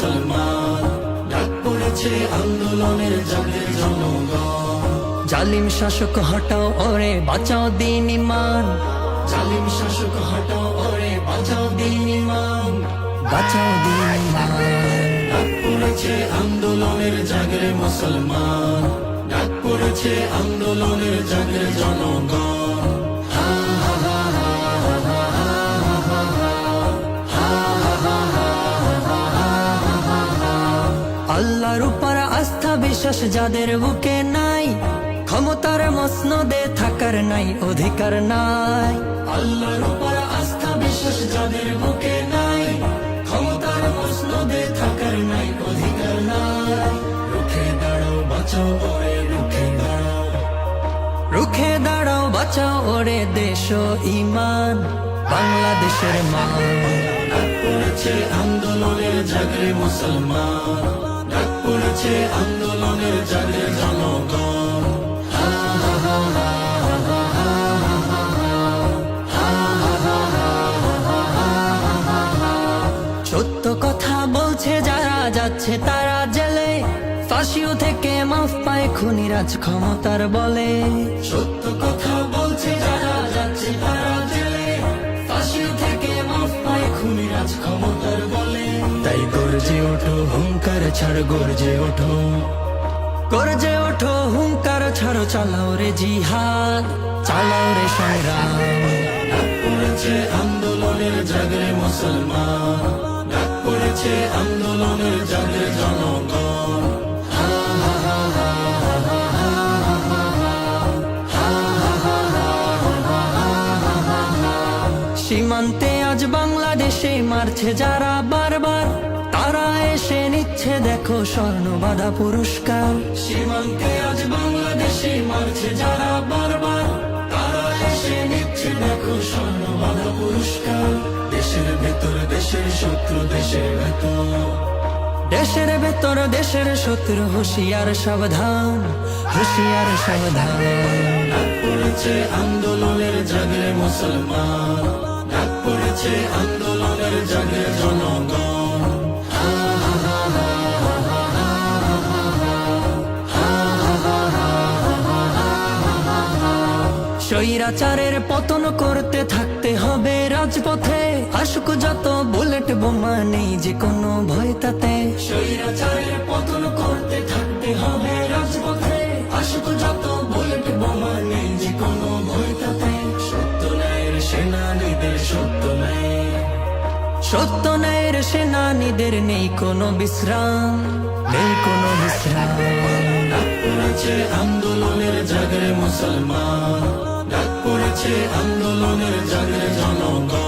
মুসলমান, ডাক পড়েছে আন্দোলনের জাগরে জনগণ। জালিম শাসক হটাও ওরে বাঁচাও দিন ইমান, জালিম শাসক হটাও ওরে বাঁচাও দিন ইমান, বাঁচাও দিন ইমান। ডাক পড়েছে আন্দোলনের জাগরে মুসলমান, ডাক পড়েছে আন্দোলনের জাগরে জনগণ। আল্লাহর উপর আস্থা বিশ্বাস যাদের বুকে নাই, ক্ষমতার মসনদে থাকার নাই অধিকার নাই। আল্লাহর উপর আস্থা বিশ্বাস যাদের বুকে নাই, ক্ষমতার মসনদে থাকার নাই অধিকার নাই। রুখে দাঁড়াও বাঁচাও ওরে রুখে দাঁড়াও, রুখে দাঁড়াও বাঁচাও ওরে দেশ ও ইমান, বাংলাদেশের মান। ডাক পড়েছে আন্দোলনের জাগরে মুসলমান, ডাক পড়েছে আন্দোলনের জাগরে জনগণ। সত্য কথা বলছে যারা যাচ্ছে তারা জেলে, ফাঁসিও থেকে মাফ পায় খুনিরাজ ক্ষমতার বলে। সত্য কথা বলছে যারা যাচ্ছে তারা জেলে, ফাঁসি থেকে মাফ পায় খুনিরাজ ক্ষমতার বলে। তাই গর্জে ওঠো হুঙ্কার ছাড় গর্জে ওঠো, গর্জে ওঠো হুঙ্কার ছাড়ো চালাও রে জিহাদ, চালাও রে সংগ্রাম। ডাক পড়েছে আন্দোলনের জাগরে মুসলমান, ডাক পড়েছে আন্দোলনের জাগরে জনগণ। সীমান্তে আজ বাংলাদেশে মারছে যারা বারবার, তারা এসে নিচ্ছে দেখো স্বর্ণ বাঁধা পুরস্কার। সীমান্তে আজ বাংলাদেশে মারছে যারা বারবার, তারা এসে নিচ্ছে দেখো স্বর্ণ বাঁধা পুরস্কার। দেশের ভেতর দেশের শত্রু দেশের ভেতর, দেশের ভেতর দেশের শত্রু হুঁশিয়ার সাবধান, হুঁশিয়ার সাবধান। ডাক পড়েছে আন্দোলনের জাগরে মুসলমান, ডাক পড়েছে আন্দোলনের জাগরে জনগণ। স্বৈরাচারের পতন করতে থাকতে হবে রাজপথে, আসুক যত বুলেট বোমা নেই যে কোনো ভয় তাতে। স্বৈরাচারের পতন করতে থাকতে হবে রাজপথে, আসুক যত বুলেট বোমা নেই যে কোনো ভয় তাতে। সত্য ন্যায়ের সেনানীদের সত্য ন্যায়, সত্য ন্যায়ের সেনানীদের নেই কোনো বিশ্রাম, নেই কোনো বিশ্রাম। ডাক পড়েছে আন্দোলনের জাগরে মুসলমান, ডাক পড়েছে আন্দোলনের জাগরে জনগণ।